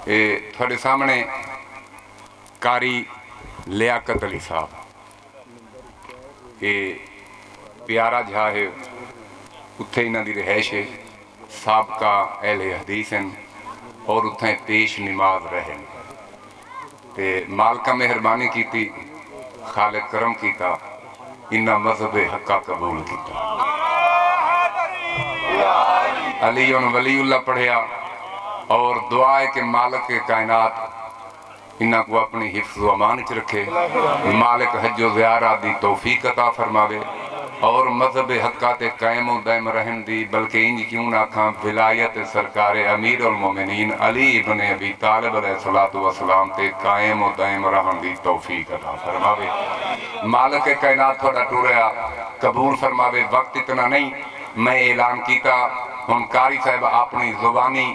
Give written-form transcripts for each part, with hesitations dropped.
ये थोड़े सामने कारी लियाकत अली साहब, ये प्यारा झा है, उत्थे इन्हां दी रिहाइश है, साबका अहले हदीस हैं और उत्थे पेश नमाज रहे। ते मालका मेहरबानी की, खालिद करम किया, इन्ना मजहब हक्का कबूल किया। अली वलीउल्लाह पढ़िया और दुआ है कि मालिक के कायनात इन्ना को अपनी हिफ्ज़ व अमान च रखे, मालिक हज्जो ज़ियारा दी तौफीक अता फरमावे और मजहब हक्का ते कायम व दायम रहन दी, बल्कि इंज क्यों ना आखां विलायत सरकार अमीर उल मोमिनीन अली इब्न अबी तालिब अलैहिस्सलातु वस्सलाम ते कायम व दायम रहन दी तौफीक अता फरमावे। मालिक के कायनात थोड़ा टुरया कबूल फरमावे। वक्त इतना नहीं, मैं ऐलान किया हुण कारी साहब अपनी ज़ुबानी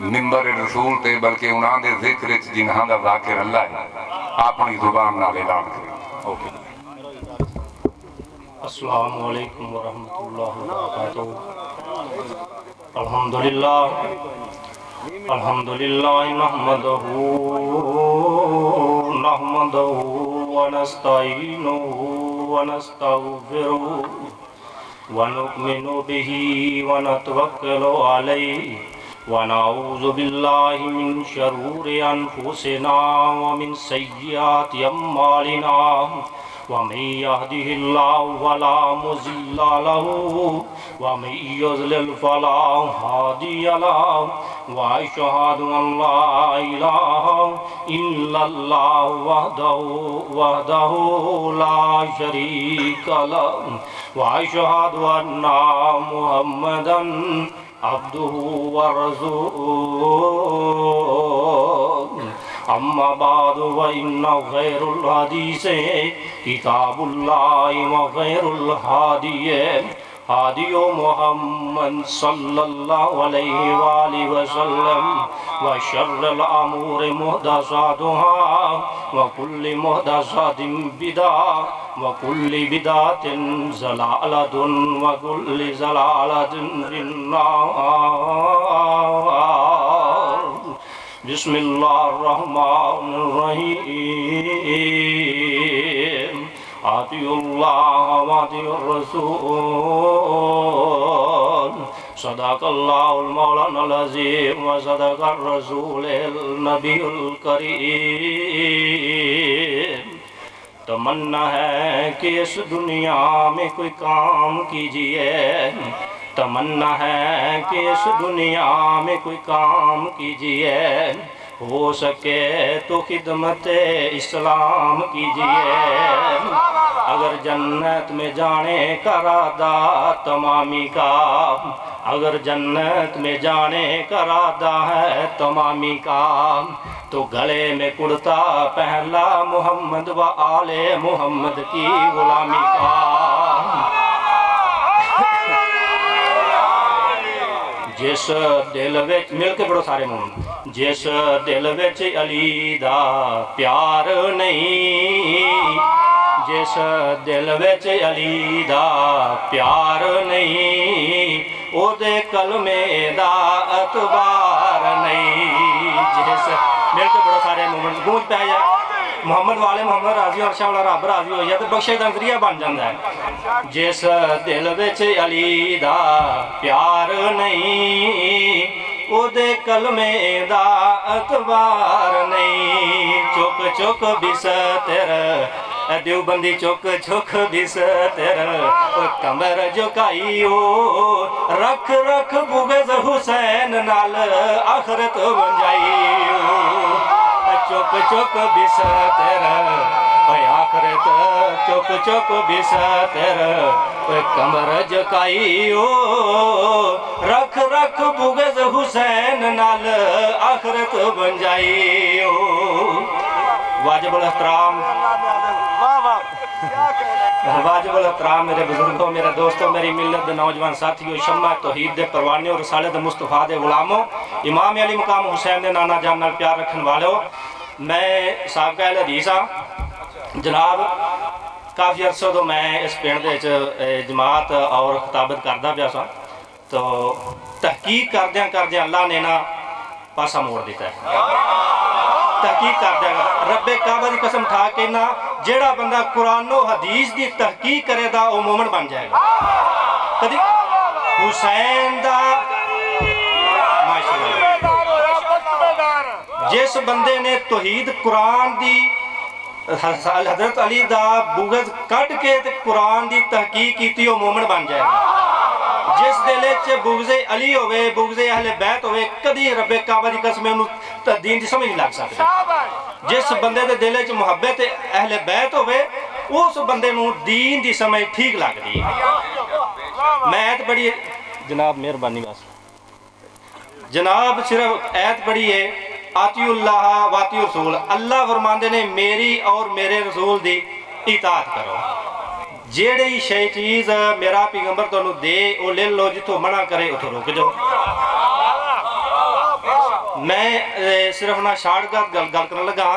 मिंबर रसूल ते बल्कि उन्होंने जिक्र जिन्हां दा ज़ाकिर अल्लाह है अपनी ज़ुबान नाल ऐलान करें। ओके। अस्सलामु अलैकुम व रहमतुल्लाहि व बरकातुहू। अल्हम्दुलिल्लाह नहमदुहू व नस्तईनुहू व नस्तगफिरुहू व नु'मिनु बिही व नतवक्कलु अलैहि व नऊज़ु बिल्लाहि मिन शरूरि अनफुसिना व मिन सय्यिआति अमालिना व मन यहदिहिल्लाहु फला मुज़िल्ल लहू व मन युज़लिल फला हादिय लहू व अशहदु अन ला इलाहा इल्लल्लाहु वहदहु ला शरीका लहू व अशहदु अन्ना मुहम्मदन अब्दुहु व रसूलुहु। अम्मा बादु व इन्ना खैरुल हदीस किताबुल्लाहि व खैरुल हादियो मुहम्मद सल्लल्लाहु अलैहि वसल्लम व शर्रुल अमूरि मुहदसातुहा व कुल्लि मुहदसातिन बिदअ व कुल्लि बिदअतिन ज़लालतुन व कुल्लि ज़लालतिन फिन्नार। बिस्मिल्लाहिर्रहमानिर्रहीम। आतिउल्लाह व आतिउर रसूल। सदक़ल्लाहुल मौलानाल अज़ीम व सदक़र रसूलुल नबीयुल करीम। तमन्ना है कि इस दुनिया में कोई काम कीजिए, तमन्ना है कि इस दुनिया में कोई काम कीजिए, हो सके तो खिदमत इस्लाम कीजिए। अगर जन्नत में जाने का इरादा तमामी का, अगर जन्नत में जाने का इरादा है तमामी का, तो गले में कुर्ता पहला मोहम्मद व आले मोहम्मद की गुलामी का। जिस दिल विच मिल के पढ़ो सारे मुंह, जिस दिल विच अली दा प्यार नहीं, जिस दिल विच अली दा प्यार नहीं, ओदे कलमे दा अतबार नहीं। जिस मिल के पढ़ो सारे मुंह, गूंज पै जाए मोहम्मद वाले मोहम्मद राजी और शाह रब राजी हो जाए तो बख्शे का जरिया बन जाता है। जिस दिल विच अली दा प्यार नहीं, ओदे कलमे दा अतबार नहीं। चुक चुक बिस्तर देवबंदी चुक चुक बिस्तर कमर झुकाइयो, रख रख बुग़्ज़ हुसैन नाल आखरत वंजाइयो। चुक चुक बिस्तर आखरत चुक चुक बिस्तर कमर झुकाइयो, रख रख बुग़्ज़ हुसैन नाल आखरत वंजाइयो। वाजिबुल एहतराम, वाजिबुल एहतराम मेरे बुजुर्गों, मेरे दोस्तों, मेरी मिल्लत दे नौजवान साथियों, शम्मा तौहीद दे परवाने और रिसाले दे मुस्तफा दे गुलामों, इमाम अली मकाम हुसैन दे नाना जान नाल प्यार रखने वालों, मैं साबका अहले हदीस हाँ जनाब। काफ़ी अरसे तो मैं इस पिंड दे जमात और खिताबत करदा पिया सा। तो तहकीक करद्या करद्या अल्लाह ने ना पासा मोड़ दिता है। तहकीक कर देगा रब्बे काबा की कसम खा के ना, जेड़ा बंदा कुरानो हदीस की तहकीक करेगा वो मोमन बन जाएगा। कभी हुसैन दा जिस बंदे ने तौहीद कुरान दी हजरत अली दा बुगज कट के कुरान की तहकीक की वो मोमन बन जाएगा। जिस दिल च बुगजे अली होवे बुगजे अहले बैत होवे कदी रब्बे काबा की कसम उन्होंने दीन की समझ नहीं लग सकती। जिस बंदे के दिल च मुहब्बत अहले बैत होवे उस बंदे नूं दीन की समझ ठीक लगती है। मैं ऐत पढ़ी जनाब मेहरबानी बस जनाब सिर्फ ऐत पढ़ी है आतिउल्लाह वातिउ रसूल। अल्लाह फरमांदे ने मेरी और मेरे रसूल की इताअत करो। जेड़ी शे चीज मेरा पैगंबर तुहानू दे वो ले लो, जिथों मना करे उथों रुक जाओ। मैं सिर्फ ना शार्टकट गल करने लगा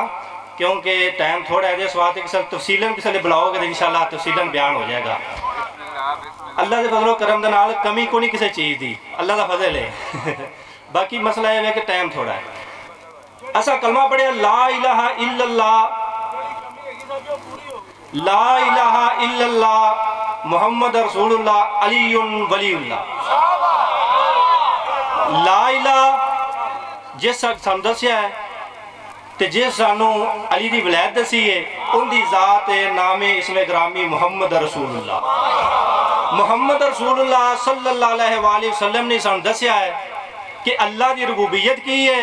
क्योंकि टाइम थोड़ा है, इस वास्ते कि तफसीलन किसी बुलाओगे तो इंशाअल्लाह तफसीलन बयान हो जाएगा। अल्लाह के फजलो करम दे नाल कमी को नहीं किसी चीज़ की, अल्लाह का फजल है। बाकी मसला यह है कि टाइम थोड़ा है। असा कलमा पढ़िया ला इलाहा इल्लल्लाह ला इलाहा इल्लल्लाह मुहम्मद रसूलुल्लाह अलीयुन वलीउल्लाह। ला इलाहा जिस सानू दसिया है ते जिस सानू अली दी वलैत दसी है उनकी जात है नामे इसमें ग्रामी मुहम्मद रसूलुल्लाह। मुहम्मद रसूलुल्लाह सल्लल्लाहु अलैहि वसल्लम ने सानू दसिया है कि अल्लाह की रबूबियत की है,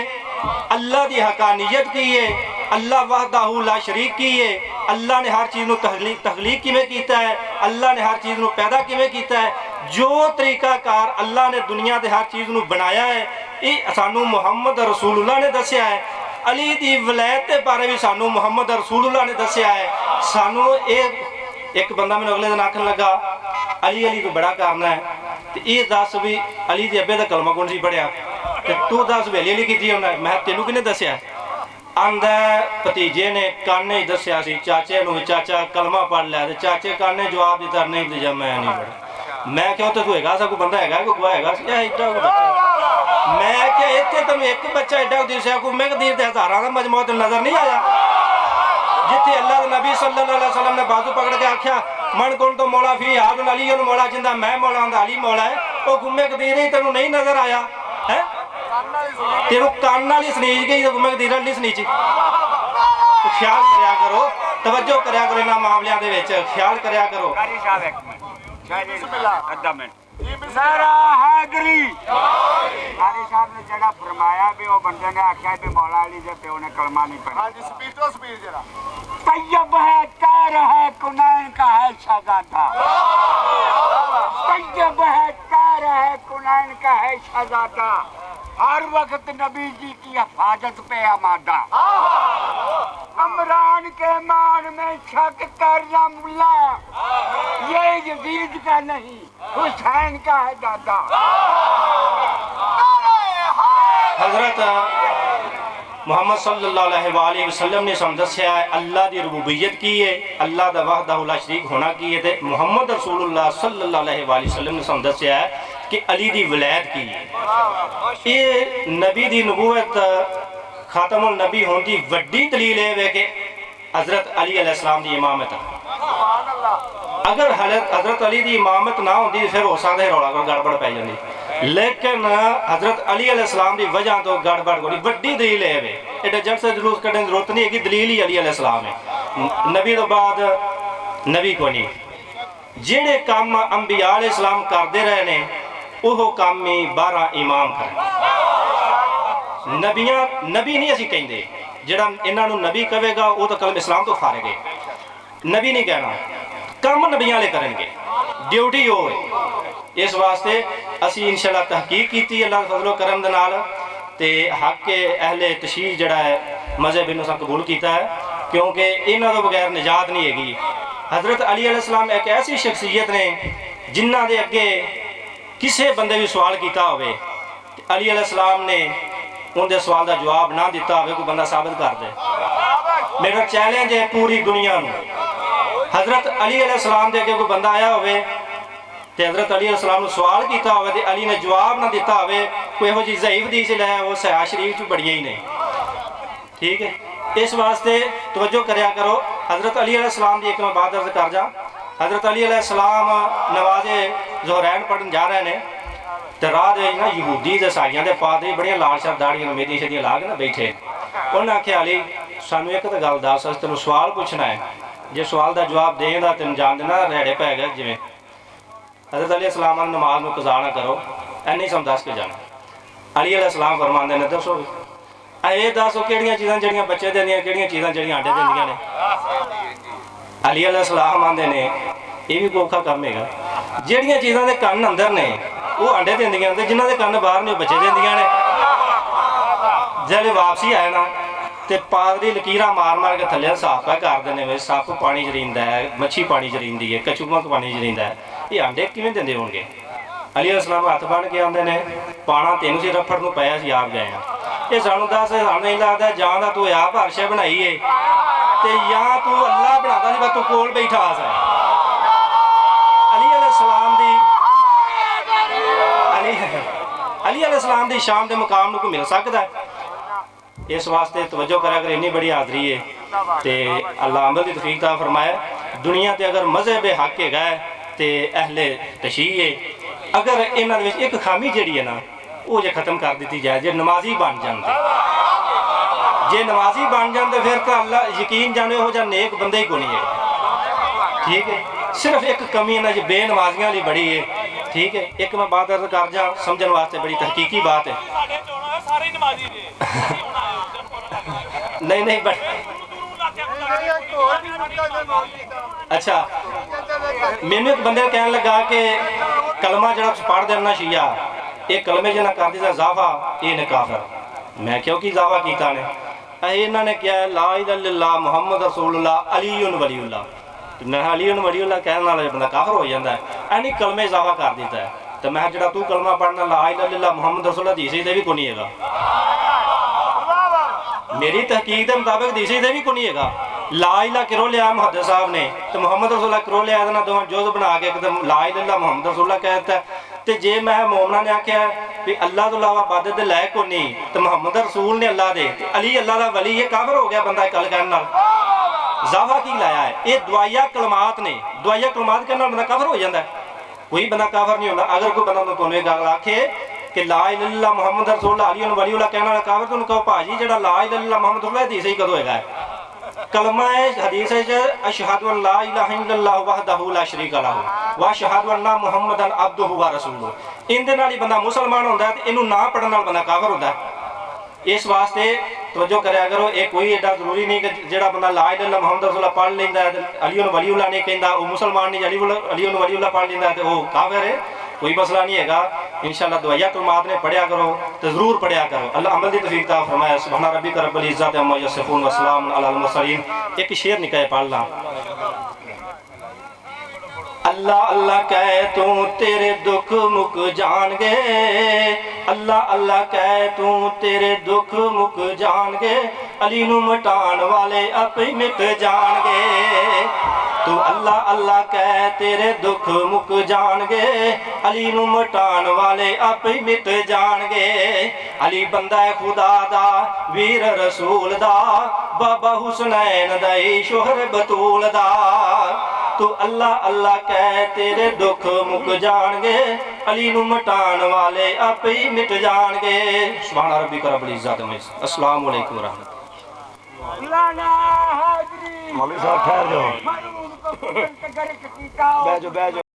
अल्लाह की हकानियत की है, अल्लाह वहदाहू ला शरीक की है। अल्लाह ने हर चीज़ तखलीक किवें कीता है, अल्लाह ने हर चीज़ को पैदा किवें कीता है। जो तरीकाकार अल्लाह ने दुनिया के हर चीज़ को बनाया है ये सानू मुहम्मद रसूलुल्लाह ने दसिया है। अली दी वलैत के बारे भी सानू मुहम्मद रसूलुल्लाह ने दसिया है। सानू एक बंदा मैंने अगले दिन आखन लगा अली अली को बड़ा करना है तो ये दस भी अली के अब्बे का कलमा कौन सी पढ़िया तो तू दस भी अली अली की होना। मैं तेनू किने दसिया आंदा भतीजे ने काने दसिया सी चाचे नूं, चाचा कलमा पढ़ लिया तो चाचे काने जवाब दिता नहीं तो मैं नहीं पढ़ा। मैं क्या तो होएगा सा कोई बंदा है कोई गुआ है एडा बच्चा। मैं क्या इतने तेन एक बच्चा एडा दिशा को मैं कदीर के हज़ारां का मजमूआ तेन नजर नहीं आया जिथे अल्लाह के नबी सल्लल्लाहु अलैहि वसल्लम ने बाजू पकड़ के आख्या मन कौन तो मौला फी हाद अली मौला जिंदा मैं मौला आंदा अली मौला है वो गुम्मे कदीर ही तेन नहीं नजर आया है तेरू कान वाली सनीज गई तो गुम्मे कदीर नहीं सनीची। ख्याल करया करो, तवज्जो करया करो इन्हां मामलियां दे विच ख्याल करया करो। सारा हैदरी कारी साहब ने जड़ा फरमाया भी वो बंदे ने आख्या भी मौला अली दे प्यो ने कलमा नहीं पढ़ा। हां जी स्पीड तो स्पीड जरा तैयब है कार है कुनैन का है शहजादा। तैयब है कार है कुनैन का है शहजादा। हर वक्त नबी जी की हिफाजत पे आमादा। इमरान के मान में शक करना मुल्ला ये यजीद का नहीं हुसैन का है दादा। हजरत मोहम्मद सल्लल्लाहु अलैहि वसल्लम ने सानू दस्या है अल्लाह की रबूबियत की है, अल्लाह दा वहदहू ला शरीक होना की है ते मुहम्मद रसूलुल्लाह सल्लल्लाहु अलैहि वसल्लम ने सानू दस्या है कि अली दी वलैत की है। ये नबी दी नबूवत खातमुल नबी होने की वड्डी दलील है कि हजरत अली अलैहिस्सलाम की इमामत। अगर हजरत अली की इमामत ना होती फिर हो सकता है रौला कोई गड़बड़ पै जाती, लेकिन हजरत अली अलैहिस्सलाम की वजह तो गड़बड़ कोई वड्डी दलील है। एडा जट से जुलूस कढ़ने की जरूरत नहीं है, दलील ही अली अलैहिस्सलाम है। नबी तो बाद नबी को नहीं जेड़े काम अंबिया अलैहिस्सलाम करते रहे ने वो काम ही 12 इमाम कर नबियां नबी नहीं असी कहते जेड़ा इन्हां नूं नबी कहेगा वो तो कलम इस्लाम तो फारे गए। नबी नहीं कहना काम नबियां वाले करेंगे ड्यूटी हो। इस वास्ते असी इंशाअल्लाह तहकीक की अल्लाह फजलो करम दे नाल ते हक के अहले तशरीह जड़ा है मजहब इन्हों सा कबूल किया है क्योंकि इन्हों तो बगैर निजात नहीं हैगी। हजरत अली अलैहिस्सलाम एक ऐसी शख्सियत ने जिन्हां दे अगे किसी बंदे भी सवाल किया हो अली अलैहिस्सलाम ने उनके सवाल का जवाब ना दिता हो कोई बंदा साबित कर दे। मेरा चैलेंज है पूरी दुनिया में हजरत अली अलैहिस्सलाम के अगे कोई बंदा आया हो हजरत अली अलैहिस्सलाम सवाल किया हो अली ने जवाब ना दिता हो कोई यहो जी ज़ईफ हदीस लै वो सहा शरीफ च बड़ियां ही ने। ठीक है, इस वास्ते तवज्जो करया करो। हज़रत अली अलैहिस्सलाम की एक मैं बात अर्ज कर जा। हज़रत अली अलैहिस्सलाम नवाज़े ज़ोहरैन पढ़न जा रहे हैं तो राह दे ना यहूदी ते ईसाइयां दे पादरी बड़ियां लाल शाल दाड़ियां मेदियां शदियां ला के ना बैठे। उन्हें आख्या अली सानू एक तो गल दस, अस तेन सवाल पूछना है, जे सवाल का जवाब देंदा तेन जान देना रेड़े पै गए जिमें। हज़रत अली अलैहिस्सलाम ने नमाज में कज़ा ना करो, इन्नी सम दस के जाना। अली अलैहिस्सलाम फरमाते ने दसो ये दस केड़ियां चीज़ां जड़ियां बच्चे देंदियां, केड़ियां चीज़ां जड़ियां आंडे देंदियां ने। अली अलैहिस्सलाम आंदे ने ये भी कोखा काम है, जड़ियां चीज़ां दे कन्न अंदर ने वो आंडे देंदियां ते जिन्हां दे कन्न बाहर ने बच्चे देंदियां ने। जेल्ले वापसी आए ना तो पादरी लकीर मार मार के थले साफ पै कर देने में, सप पानी च रहिंदा है, मच्छी पानी च रहिंदी है, कचूमक पानी च रहिंदा है, ये आंडे किवें देंदे होणगे। अली अलैहिस्सलाम हथ बन के आंदे ने पाना तेन सी रफड़ नूं पाया सी आप गए हैं, ये सानू दस सानू नहीं लगता जां दा तू आप हर्शे बनाई है ते या तू अल्लाह बनाता सी तू कोल बैठा सा। अली अलैहिस्सलाम दी शान दे मुकाम नूं कोई मिल सकदा है? इस वास्ते तवज्जो करा कर, इन्नी बड़ी हाज़री है तो अल्लाह अमल की तौफीक ता फरमाए। दुनिया ते अगर मज़हब हक है तो अहले तशीह है, अगर इन्हां दे विच एक खामी जिहड़ी है ना वो जे खत्म कर दी जाए, जे नमाजी बन जाते, जे नमाजी बन जाते फिर तो अल्लाह यकीन जाने हो जा नेक बंदे ही को नहीं है। ठीक है, सिर्फ एक कमी इन्हां च बेनमाजियां वाली बड़ी है। ठीक है, एक मैं बात अर्ज कर जा समझने वास्ते, बड़ी तहकीकी बात है। नहीं नहीं बट अच्छा, मैनू एक बंदे कहने लगा कि कलमा जरा पढ़ देना शिया ये कलमे जना कर दिता इजाफा ये ने काफिर। मैं क्योंकि इजाफा किया ने इन्होंने क्या ला इलाहा इल्लल्लाह मुहम्मद रसूलुल्लाह अलीयुन वलीउल्लाह, मैं अलीयुन वलीउल्लाह कहने वाला बंदा काफिर हो जाता है। एनी कलमे इजाफा कर दिता है तो मैं जो तू कलमा पढ़ना ला इलाहा इल्लल्लाह मुहम्मद रसूलुल्लाह हदीस भी कोई नहीं है, मेरी तहकीक के मुताबिक हदीस भी कोई नहीं है। ला इला किरो लिया मुहद्दिस साहब ने तो मुहम्मद रसूलुल्लाह किरो लिया ना दोवें जुज़ बना के एकदम ला इलाहा इल्लल्लाह मुहम्मद रसूलुल्लाह कहता है। तो जे मैं मोमना ने आख्या भी अल्लाह तो इलावा इबादत दे लायक को नहीं तो मुहम्मद रसूल ने अल्लाह दे अली अल्लाह का वली, ये काफिर हो गया बंदा गल कहने नाल। इजाफा की लाया है, ये दुआया कलमात ने, दुआया कलमात कहने बंदा काफिर हो जाता है, कोई बंदा काफिर नहीं होता। अगर कोई बंदा तुहानू ये गल आखे कि ला इलाहा इल्लल्लाह मुहम्मद रसूलुल्लाह अली वलीउल्लाह कहने वाला काफिर, तुहानू कहो भाजी जेड़ा ला इलाहा इल्लल्लाह मुहम्मद रसूलुल्लाह हदीस ही कदों होएगा? कलमा है हदीस है अशहदु अन ला इलाहा इल्लल्लाह वहदहु ला शरीका लहू व अशहदु अन्ना मुहम्मदन अब्दुहु व रसूलुहु, इंदे नाल ही बंदा मुसलमान होंदा है, इनू ना पढ़न नाल बंदा काफिर होंदा है। इस वास्ते तवज्जो करया करो, ये कोई एडा जरूरी नहीं कि जेड़ा बंदा ला इलाहा इल्लल्लाह मुहम्मद रसूलुल्लाह पढ़ लैंदा है अली वलीउल्लाह नहीं कहंदा वो मुसलमान नहीं, अली वलीउल्लाह पढ़ लैंदा है तो वो काफिर है, कोई मसला नहीं है। इंशाअल्लाह दुआया कलमात ने पढ़िया करो तो जरूर पढ़िया करो। अल्लाह अमल की तौफीक ता फरमाए। सुभान रब्बिका रब्बिल इज्जति अम्मा यसिफून व सलामुन अलल मुरसलीन। एक शेर निकाय पढ़ ला। अल्लाह अल्लाह कह तू तेरे दुख मुक जान गए, अल्लाह अल्लाह कह तू तेरे दुख मुक जान गए, अली नू मिटान वाले आपे मिट जाणगे। तू अल्लाह अल्लाह कह तेरे दुख मुक जाणगे, अली नू मिटान वाले आपे मिट जाणगे। अली बंदा है खुदा दा वीर रसूल दा, बाबा हुसनैन दा शोहर बतूल दा। तू अल्लाह अल्लाह कह तेरे दुख मुक जाणगे, अली नू मिटान वाले आपे ही मिट जाणगे। सुभान रब्बिका रब्बिल इज्जति। अस्सलाम वालेकुम व रहमतुल्लाह। मौलवी साहब ठहर जाओ, बैठ जाओ।